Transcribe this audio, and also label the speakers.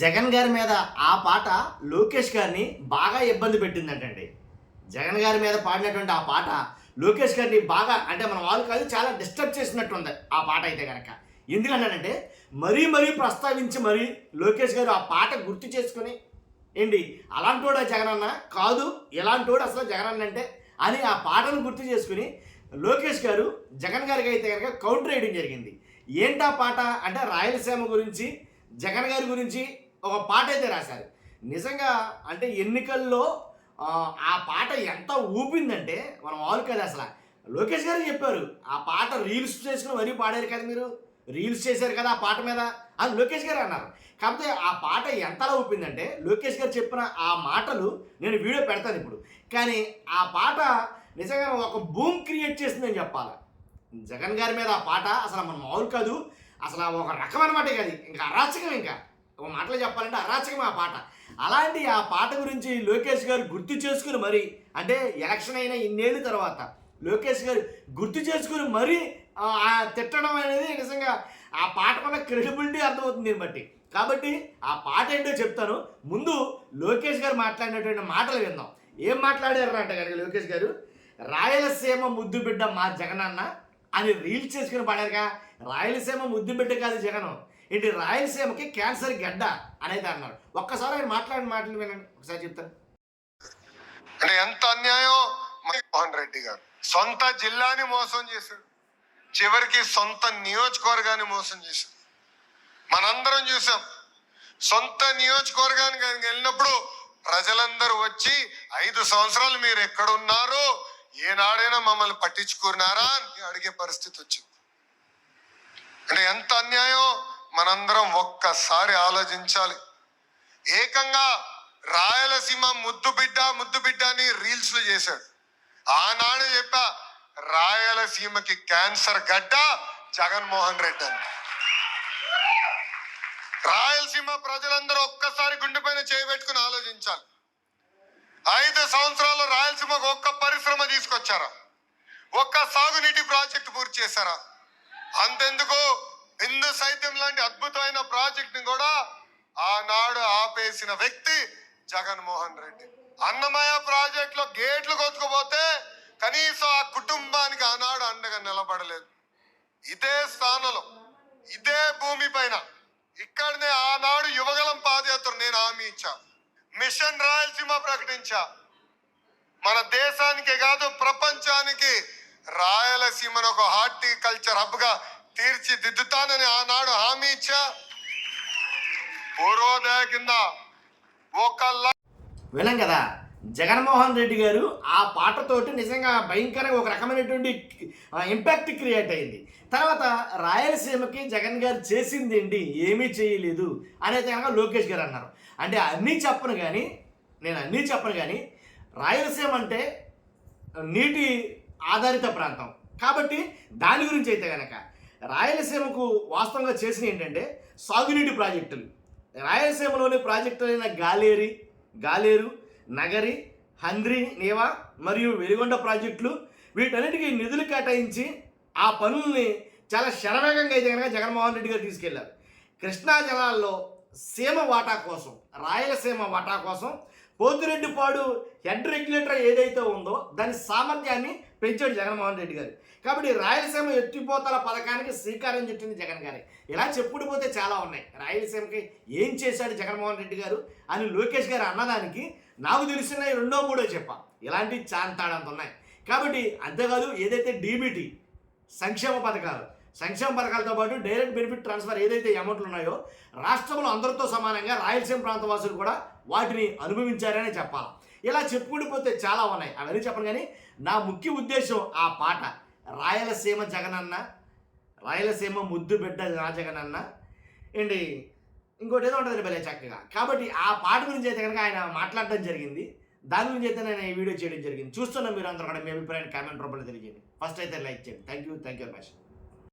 Speaker 1: జగన్ గారి మీద ఆ పాట లోకేష్ గారిని బాగా ఇబ్బంది పెట్టిందంటండి. జగన్ గారి మీద పాడినటువంటి ఆ పాట లోకేష్ గారిని బాగా అంటే మన వాళ్ళు కాదు చాలా డిస్టర్బ్ చేసినట్టుంది ఆ పాట అయితే కనుక. ఎందుకన్నానంటే మరీ ప్రస్తావించి మరీ లోకేష్ గారు ఆ పాట గుర్తు చేసుకుని ఏంటి అలాంటోడా జగన్ అన్న కాదు, ఇలాంటోడు అసలు జగన్ అన్న అంటే అని ఆ పాటను గుర్తు చేసుకుని లోకేష్ గారు జగన్ గారికి అయితే కనుక కౌంటర్ వేయడం జరిగింది. ఏంటా పాట అంటే రాయలసీమ గురించి జగన్ గారి గురించి ఒక పాట అయితే రాశారు. నిజంగా అంటే ఎన్నికల్లో ఆ పాట ఎంత ఊపిందంటే మనం వాళ్ళు కదా అసలు. లోకేష్ గారు చెప్పారు ఆ పాట రీల్స్ చేసుకుని మరీ పాడారు కదా, మీరు రీల్స్ చేశారు కదా ఆ పాట మీద అని లోకేష్ గారు అన్నారు. కాకపోతే ఆ పాట ఎంతలా ఊపిందంటే లోకేష్ గారు చెప్పిన ఆ మాటలు నేను వీడియో పెడతాను ఇప్పుడు. కానీ ఆ పాట నిజంగా ఒక బూమ్ క్రియేట్ చేసిందని చెప్పాలి. జగన్ గారి మీద ఆ పాట అసలు మన మామూలు కాదు, అసలు ఒక రకం అనమాట. కాదు ఇంకా అరాచకం, ఇంకా ఒక మాటలో చెప్పాలంటే అరాచకం ఆ పాట. అలాంటి ఆ పాట గురించి లోకేష్ గారు గుర్తు చేసుకుని మరి అంటే ఎలక్షన్ అయిన ఇన్నేళ్ళ తర్వాత లోకేష్ గారు గుర్తు చేసుకుని మరీ తిట్టడం అనేది నిజంగా ఆ పాట వల్ల క్రెడిబిలిటీ అర్థమవుతుంది దీన్ని బట్టి. కాబట్టి ఆ పాట ఏంటో చెప్తాను. ముందు లోకేష్ గారు మాట్లాడినటువంటి మాటలు విందాం. ఏం మాట్లాడారు అంటే కనుక లోకేష్ గారు రాయలసీమ ముద్దు బిడ్డ మా జగనన్న అని రీల్స్ చేసుకుని పాడారుగా. రాయలసీమ ముద్దు బిడ్డ కాదు జగన్, ఏంటి రాయలసీమకి క్యాన్సర్ గడ్డ అనేది అన్నారు. ఒక్కసారి ఆయన మాట్లాడిన మాటలు వినండి, ఒకసారి చెప్తాను.
Speaker 2: అంటే ఎంత అన్యాయం. మోహన్ రెడ్డి గారు సొంత జిల్లాని మోసం చేశాడు, చివరికి సొంత నియోజకవర్గాన్ని మోసం చేశాడు. మనందరం చూసాం. సొంత నియోజకవర్గానికి వెళ్ళినప్పుడు ప్రజలందరూ వచ్చి 5 సంవత్సరాలు మీరు ఎక్కడున్నారు, ఏనాడైనా మమ్మల్ని పట్టించుకున్నారా అని అడిగే పరిస్థితి వచ్చింది. అంటే ఎంత అన్యాయం. మనందరం ఒక్కసారి ఆలోచించాలి. ఏకంగా రాయలసీమ ముద్దు బిడ్డ అని రీల్స్ లో చేశాడు. ఆనాడు చెప్పా రాయలసీమకి క్యాన్సర్ గడ్డ జగన్మోహన్ రెడ్డి అని. రాయలసీమ ప్రజలందరూ ఒక్కసారి గుండెపైన చేయబెట్టుకుని ఆలోచించాలి. 5 సంవత్సరాలు రాయలసీమకు ఒక్క పరిశ్రమ తీసుకొచ్చారా? ఒక్క సాగునీటి ప్రాజెక్టు పూర్తి చేశారా? అంతెందుకు బిందు సైత్యం లాంటి అద్భుతమైన ప్రాజెక్ట్ ని కూడా ఆనాడు ఆపేసిన వ్యక్తి జగన్మోహన్ రెడ్డి. అన్నమయ్య ప్రాజెక్ట్ లో గేట్లు కొట్టుకుపోతే కనీసం ఆ కుటుంబానికి ఆనాడు అండగా నిలబడలేదు. ఇదే స్థానంలో ఇదే భూమి పైన ఇక్కడనే ఆనాడు యువగలం పాదయాత్ర నేను హామీ ఇచ్చా, మిషన్ రాయలసీమ ప్రకటించా. మన దేశానికే కాదు ప్రపంచానికి రాయలసీమను ఒక హార్టికల్చర్ హబ్ గా తీర్చిదిద్దుతానని ఆనాడు హామీ ఇచ్చా. పూర్వోదయ కింద
Speaker 1: విన్నాం కదా. జగన్మోహన్ రెడ్డి గారు ఆ పాటతోటి నిజంగా భయంకరంగా ఒక రకమైనటువంటి ఇంపాక్ట్ క్రియేట్ అయింది. తర్వాత రాయలసీమకి జగన్ గారు చేసింది ఏంటి, ఏమీ చేయలేదు అనేది కనుక లోకేష్ గారు అన్నారు. అంటే నేను అన్నీ చెప్పను కానీ రాయలసీమ అంటే నీటి ఆధారిత ప్రాంతం కాబట్టి దాని గురించి అయితే కనుక రాయలసీమకు వాస్తవంగా చేసిన ఏంటంటే సాగునీటి ప్రాజెక్టులు. రాయలసీమలోని ప్రాజెక్టులైన గాలేరు, నగరి, హంద్రి, నేవా మరియు వెలిగొండ ప్రాజెక్టులు వీటన్నిటికీ నిధులు కేటాయించి ఆ పనుల్ని చాలా శరవేగంగా అయితే కనుక జగన్మోహన్ రెడ్డి గారు తీసుకెళ్లారు. కృష్ణా జలాల్లో రాయలసీమ వాటా కోసం పోతిరెడ్డిపాడు హెడ్ రెగ్యులేటర్ ఏదైతే ఉందో దాని సామర్థ్యాన్ని పెంచాడు జగన్మోహన్ రెడ్డి గారు. కాబట్టి రాయలసీమ ఎత్తిపోతల పథకానికి శ్రీకారం చుట్టింది జగన్ గారే. ఇలా చెప్పుడిపోతే చాలా ఉన్నాయి. రాయలసీమకి ఏం చేశాడు జగన్మోహన్ రెడ్డి గారు అని లోకేష్ గారు అన్నదానికి నాకు తెలిసిన 2-3 చెప్పా. ఇలాంటి చాంతాడంత ఉన్నాయి. కాబట్టి అంతేకాదు ఏదైతే డీబీటీ సంక్షేమ పథకాలతో పాటు డైరెక్ట్ బెనిఫిట్ ట్రాన్స్ఫర్ ఏదైతే అమౌంట్లు ఉన్నాయో రాష్ట్రంలో అందరితో సమానంగా రాయలసీమ ప్రాంత వాసులు కూడా వాటిని అనుభవించారనే చెప్పాలి. ఇలా చెప్పుకుండిపోతే చాలా ఉన్నాయి, అవన్నీ చెప్పను. కానీ నా ముఖ్య ఉద్దేశం ఆ పాట రాయలసీమ జగనన్న, రాయలసీమ ముద్దు బిడ్డ నా జగనన్న ఏంటి ఇంకోటి ఏదో ఉంటుంది భలే చక్కగా. కాబట్టి ఆ పాట గురించి అయితే కనుక ఆయన మాట్లాడడం జరిగింది. దాని గురించి అయితే నేను ఈ వీడియో చేయడం జరిగింది. చూస్తున్నా మీరు అందరూ కూడా మీ అభిప్రాయాన్ని కామెంట్ రూపంలో తెలియజేయండి. ఫస్ట్ అయితే లైక్ చేయండి. Thank you very much.